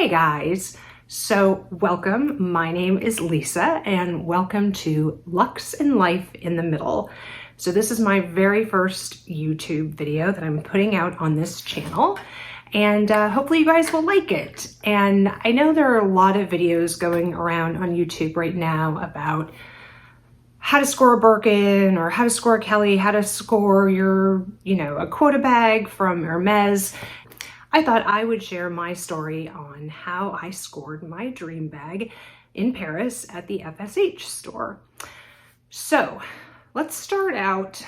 guys, so welcome. My name is Lisa and welcome to Luxe and Life in the Middle. So this is my very first YouTube video that I'm putting out on this channel, and hopefully you guys will like it. And I know there are a lot of videos going around on YouTube right now about how to score a Birkin or how to score a Kelly, how to score your, a quota bag from Hermes. I thought I would share my story on how I scored my dream bag in Paris at the FSH store. So let's start out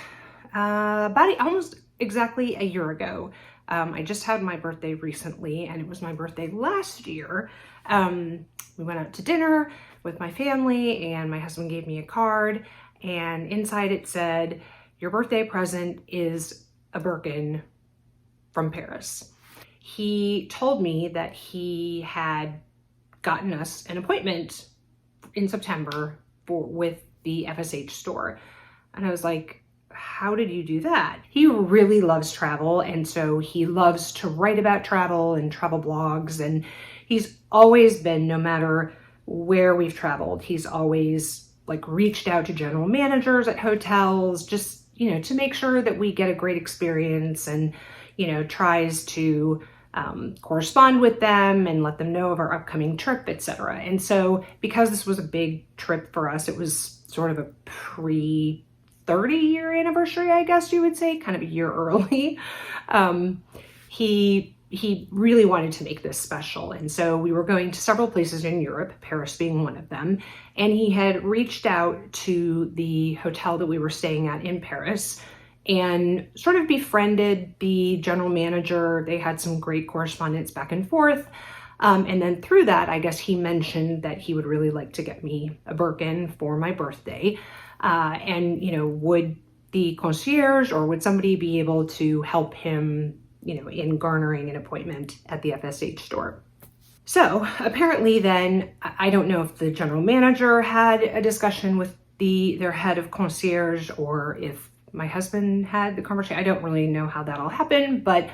about almost exactly a year ago. I just had my birthday recently, and it was my birthday last year. We went out to dinner with my family, and my husband gave me a card, and inside it said, "Your birthday present is a Birkin from Paris." He told me that he had gotten us an appointment in September with the FSH store. And I was like, how did you do that? He really loves travel, and so he loves to write about travel and travel blogs, and he's always been, no matter where we've traveled, he's always reached out to general managers at hotels, just, to make sure that we get a great experience, and, tries to correspond with them and let them know of our upcoming trip, etc. And so because this was a big trip for us, it was sort of a pre-30-year anniversary, I guess you would say, kind of a year early. He really wanted to make this special. And so we were going to several places in Europe, Paris being one of them. And he had reached out to the hotel that we were staying at in Paris and sort of befriended the general manager. They had some great correspondence back and forth. And then through that, I guess he mentioned that he would really like to get me a Birkin for my birthday. And, would the concierge or would somebody be able to help him, in garnering an appointment at the FSH store? So apparently then, I don't know if the general manager had a discussion with their head of concierge, or if my husband had the conversation. I don't really know how that all happened, but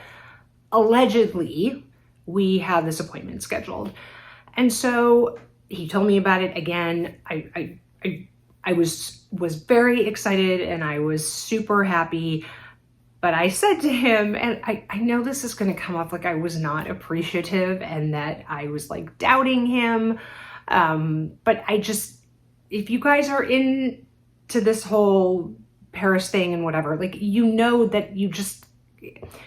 allegedly we had this appointment scheduled. And so he told me about it again. I was very excited and I was super happy, but I said to him, and I know this is going to come off like I was not appreciative and that I was doubting him. But if you guys are into this whole Paris thing and whatever, that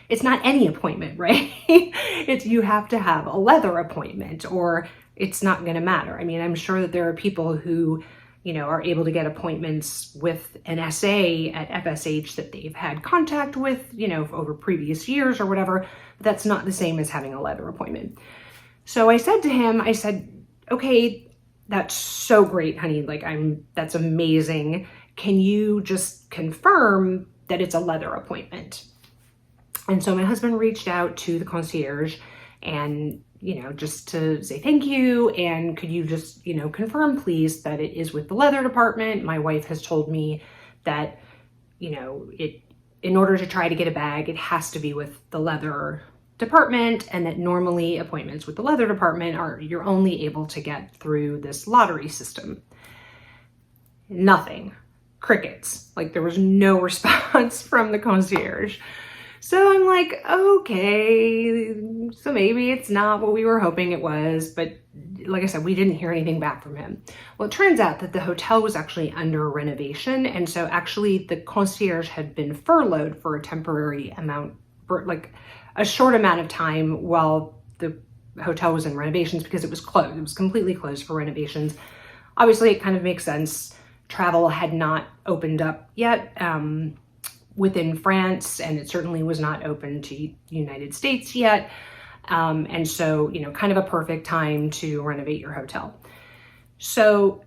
it's not any appointment, right? You have to have a leather appointment or it's not going to matter. I mean, I'm sure that there are people who, are able to get appointments with an SA at FSH that they've had contact with, over previous years or whatever. But that's not the same as having a leather appointment. So I said to him, okay, that's so great, honey. That's amazing. Can you just confirm that it's a leather appointment? And so my husband reached out to the concierge and, just to say thank you. And could you just, confirm please that it is with the leather department? My wife has told me that, in order to try to get a bag, it has to be with the leather department, and that normally appointments with the leather department you're only able to get through this lottery system. Nothing. Crickets. There was no response from the concierge. So I'm like, okay, so maybe it's not what we were hoping it was. But like I said, we didn't hear anything back from him. Well, it turns out that the hotel was actually under renovation. And so actually the concierge had been furloughed for a temporary amount, for a short amount of time while the hotel was in renovations, because it was closed. It was completely closed for renovations. Obviously, it kind of makes sense. Travel had not opened up yet within France, and it certainly was not open to the United States yet. And so, kind of a perfect time to renovate your hotel. So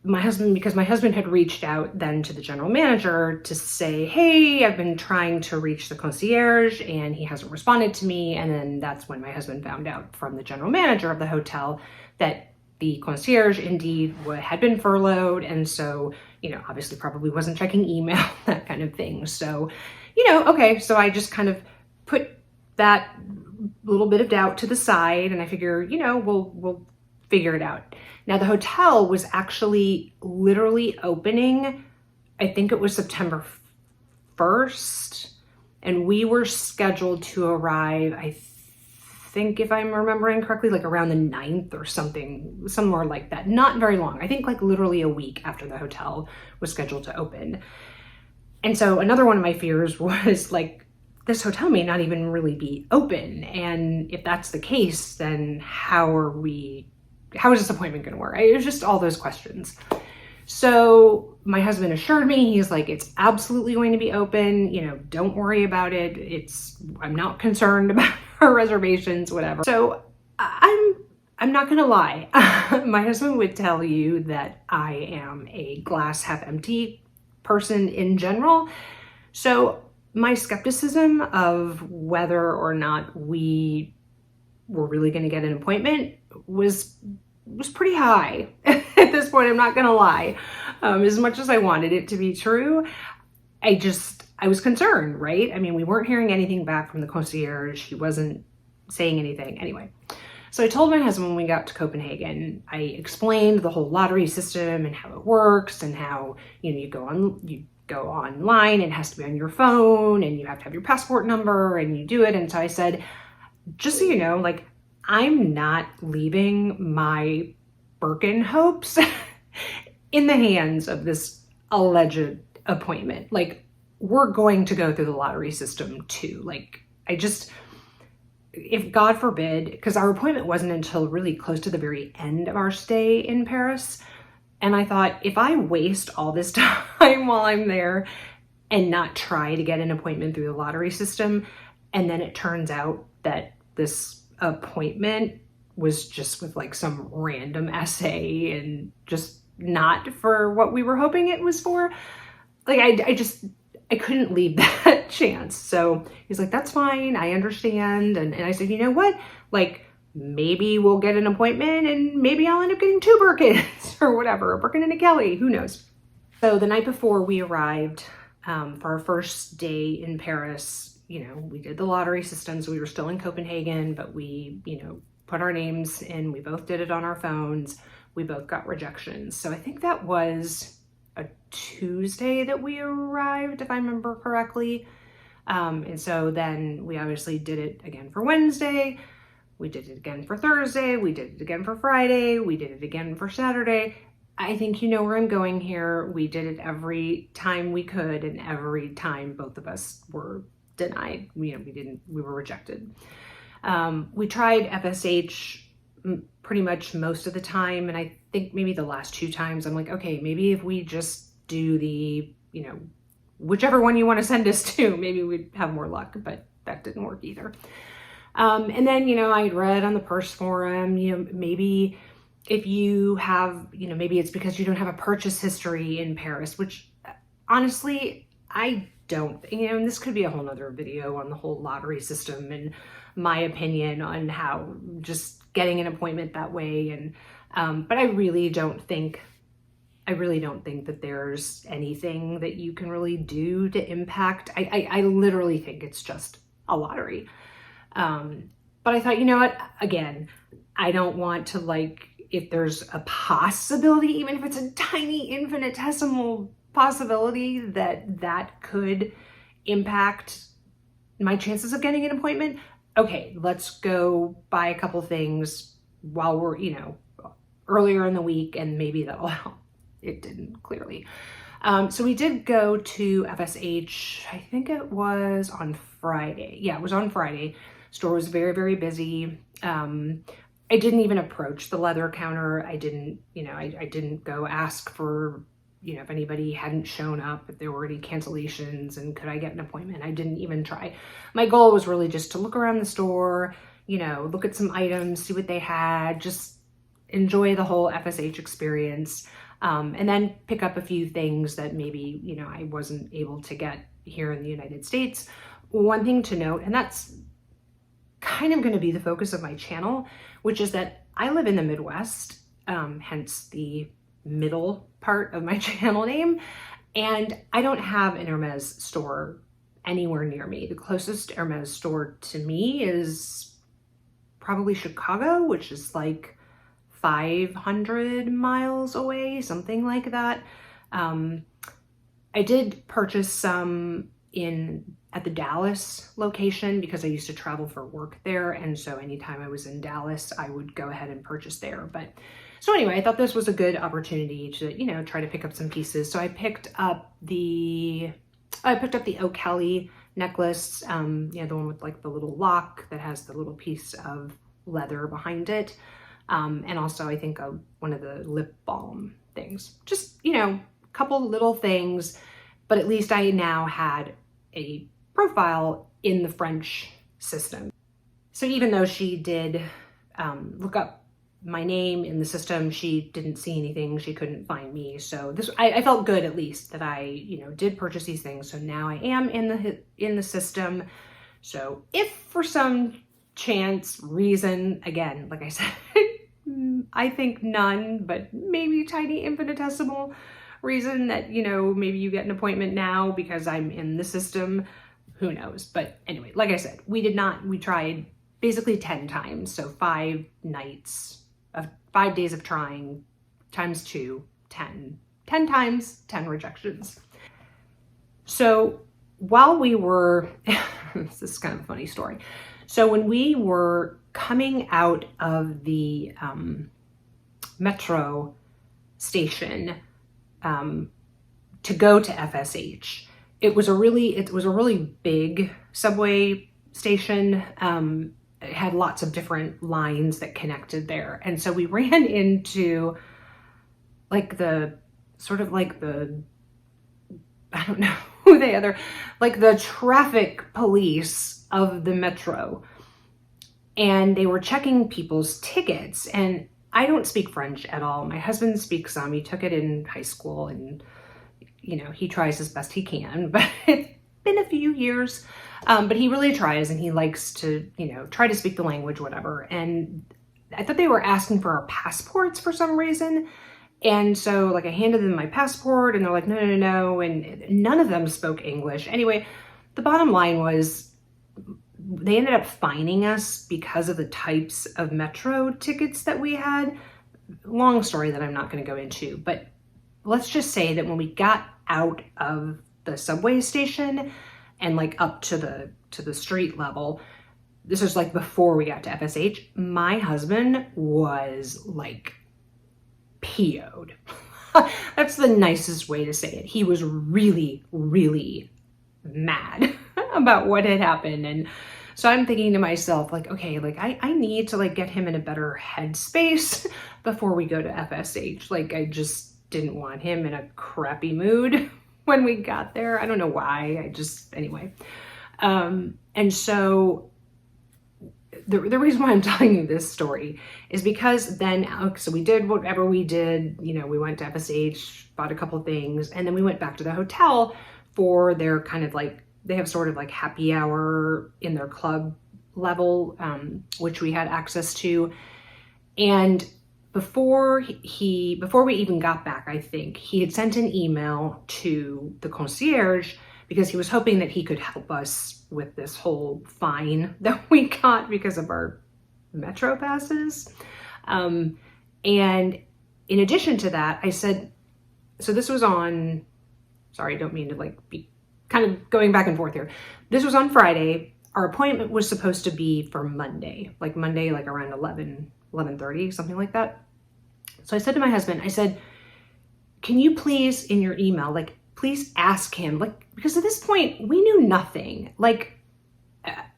because my husband had reached out then to the general manager to say, hey, I've been trying to reach the concierge and he hasn't responded to me. And then that's when my husband found out from the general manager of the hotel that the concierge indeed had been furloughed. And so, obviously probably wasn't checking email, that kind of thing. So, okay, so I just kind of put that little bit of doubt to the side, and I figure, you know, we'll figure it out. Now, the hotel was actually literally opening, I think it was September 1st, and we were scheduled to arrive, I think, if I'm remembering correctly, like around the 9th or something, somewhere like that. Not very long. I think like literally a week after the hotel was scheduled to open. And so another one of my fears was like, this hotel may not even really be open. And if that's the case, then how is this appointment going to work? It was just all those questions. So my husband assured me, he's like, it's absolutely going to be open. You know, don't worry about it. I'm not concerned about our reservations, whatever. So I'm not going to lie. My husband would tell you that I am a glass half empty person in general. So my skepticism of whether or not we were really going to get an appointment was pretty high at this point. I'm not going to lie. As much as I wanted it to be true, I was concerned, right? I mean, we weren't hearing anything back from the concierge. He wasn't saying anything. Anyway, so I told my husband when we got to Copenhagen, I explained the whole lottery system and how it works and how, you know, you go online, it has to be on your phone and you have to have your passport number and you do it. And so I said, just so you know, like, I'm not leaving my Birkin hopes in the hands of this alleged appointment. Like, we're going to go through the lottery system too. Like, if God forbid, because our appointment wasn't until really close to the very end of our stay in Paris. And I thought, if I waste all this time while I'm there and not try to get an appointment through the lottery system, and then it turns out that this appointment was just with like some random essay and just not for what we were hoping it was for, like I couldn't leave that chance. So he's like, that's fine, I understand. And I said, you know what, like, maybe we'll get an appointment and maybe I'll end up getting 2 Birkins or whatever, a Birkin and a Kelly, who knows. So the night before we arrived for our first day in Paris, you know, we did the lottery system. So we were still in Copenhagen, but we, you know, put our names in, we both did it on our phones. We both got rejections. So I think that was a Tuesday that we arrived, if I remember correctly. And so then we obviously did it again for Wednesday. We did it again for Thursday. We did it again for Friday. We did it again for Saturday. I think you know where I'm going here. We did it every time we could, and every time both of us were denied. We were rejected. We tried FSH pretty much most of the time. And I think maybe the last 2 times I'm like, okay, maybe if we just do the, you know, whichever one you want to send us to, maybe we'd have more luck, but that didn't work either. And then, you know, I'd read on the purse forum, you know, maybe if you have, you know, maybe it's because you don't have a purchase history in Paris, which honestly, I don't, you know, and this could be a whole nother video on the whole lottery system and my opinion on how just getting an appointment that way. And, but I really don't think that there's anything that you can really do to impact. I literally think it's just a lottery. But I thought, you know what, again, I don't want to, like, if there's a possibility, even if it's a tiny infinitesimal possibility that could impact my chances of getting an appointment, okay, let's go buy a couple things while we're, you know, earlier in the week, and maybe that'll help. It didn't, clearly. So we did go to FSH, I think it was on Friday. Yeah, it was on Friday. Store was very, very busy. I didn't even approach the leather counter. I didn't, you know, I didn't go ask for, you know, if anybody hadn't shown up, if there were any cancellations and could I get an appointment. I didn't even try. My goal was really just to look around the store, you know, look at some items, see what they had, just enjoy the whole FSH experience. And then pick up a few things that maybe, you know, I wasn't able to get here in the United States. One thing to note, and that's kind of going to be the focus of my channel, which is that I live in the Midwest, hence the middle part of my channel name, and I don't have an Hermes store anywhere near me. The closest Hermes store to me is probably Chicago, which is like 500 miles away, something like that. I did purchase some at the Dallas location because I used to travel for work there. And so anytime I was in Dallas, I would go ahead and purchase there. But so anyway, I thought this was a good opportunity to, you know, try to pick up some pieces. So I picked up the O'Kelly necklace, you know, the one with like the little lock that has the little piece of leather behind it. And also I think one of the lip balm things, just, you know, a couple little things, but at least I now had a profile in the French system. So even though she did look up my name in the system, she didn't see anything, she couldn't find me. So I felt good at least that I, you know, did purchase these things. So now I am in the system. So if for some chance, reason, again, like I said, I think none, but maybe tiny infinitesimal reason that, you know, maybe you get an appointment now because I'm in the system, who knows? But anyway, like I said, we tried basically 10 times. So 5 days of trying times 2, 10 times, 10 rejections. So while we were, this is kind of a funny story. So when we were coming out of the metro station to go to FSH, it was a really big subway station. It had lots of different lines that connected there. And so we ran into like the I don't know who like the traffic police of the metro. And they were checking people's tickets. And I don't speak French at all. My husband speaks some. He took it in high school and, you know, he tries as best he can, but it's been a few years. But he really tries and he likes to, you know, try to speak the language, whatever. And I thought they were asking for our passports for some reason. And so like I handed them my passport and they're like, no. And none of them spoke English. Anyway, the bottom line was they ended up fining us because of the types of metro tickets that we had. Long story that I'm not going to go into, but let's just say that when we got out of the subway station and like up to the street level, this was like before we got to FSH, my husband was like PO'd. That's the nicest way to say it. He was really, really mad about what had happened. And so I'm thinking to myself, like, okay, like I need to like get him in a better headspace before we go to FSH. Like I just didn't want him in a crappy mood when we got there. I don't know why. Anyway. And so the reason why I'm telling you this story is because then, so we did whatever we did, you know, we went to FSH, bought a couple things, and then we went back to the hotel for their kind of like, they have sort of like happy hour in their club level, which we had access to. And before we even got back, I think he had sent an email to the concierge because he was hoping that he could help us with this whole fine that we got because of our metro passes. And in addition to that, I said, so this was on, sorry, I don't mean to like be kind of going back and forth here. This was on Friday. Our appointment was supposed to be for Monday, like around 11:30, something like that. So I said to my husband, I said, can you please in your email, like, please ask him, like, because at this point we knew nothing. Like,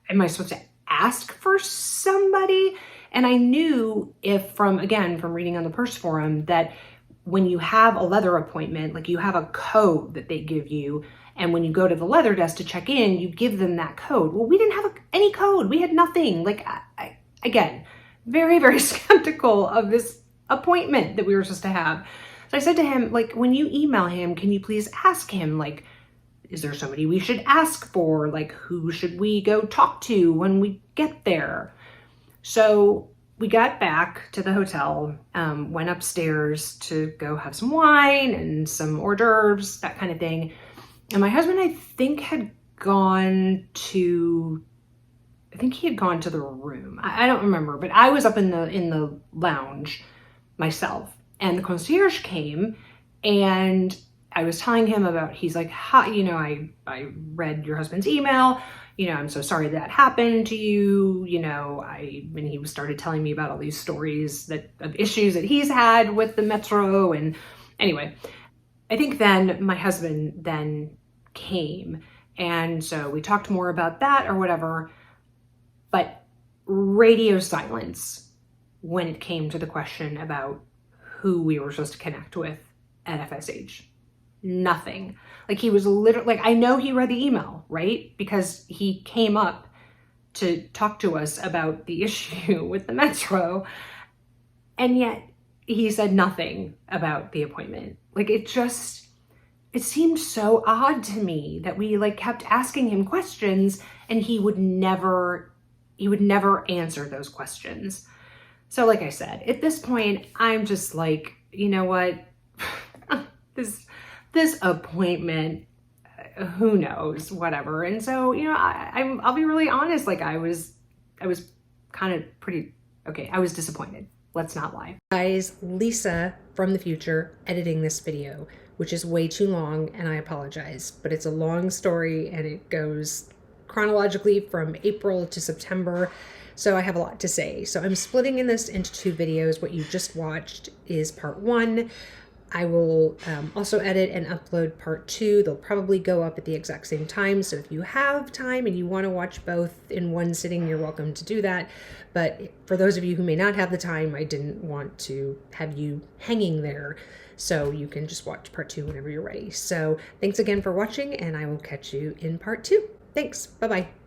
am I supposed to ask for somebody? And I knew from reading on the Purse Forum that when you have a leather appointment, like you have a code that they give you. And when you go to the leather desk to check in, you give them that code. Well, we didn't have any code. We had nothing. Like, I again, very, very skeptical of this appointment that we were supposed to have. So I said to him, like, when you email him, can you please ask him, like, is there somebody we should ask for? Like, who should we go talk to when we get there? So we got back to the hotel, went upstairs to go have some wine and some hors d'oeuvres, that kind of thing. And my husband, I think, had gone to I think he had gone to the room. I don't remember, but I was up in the lounge myself, and the concierge came, and I was telling him about, he's like, hi, you know, I read your husband's email, you know, I'm so sorry that happened to you, you know, and he started telling me about all these stories of issues that he's had with the metro. And anyway, I think then my husband then came, and so we talked more about that or whatever, but radio silence when it came to the question about who we were supposed to connect with at FSH. Nothing. Like, he was literally, like, I know he read the email, right? Because he came up to talk to us about the issue with the metro, and yet he said nothing about the appointment. Like, it seemed so odd to me that we like kept asking him questions and he would never answer those questions. So like I said, at this point, I'm just like, you know what, this appointment, who knows, whatever. And so, you know, I'll be really honest. Like, I was kind of pretty, okay, I was disappointed. Let's not lie. Guys, Lisa from the future editing this video, which is way too long, and I apologize, but it's a long story and it goes chronologically from April to September. So I have a lot to say. So I'm splitting this into 2 videos. What you just watched is part 1. I will also edit and upload part 2. They'll probably go up at the exact same time. So if you have time and you want to watch both in one sitting, you're welcome to do that. But for those of you who may not have the time, I didn't want to have you hanging there. So you can just watch part 2 whenever you're ready. So thanks again for watching, and I will catch you in part 2. Thanks. Bye-bye.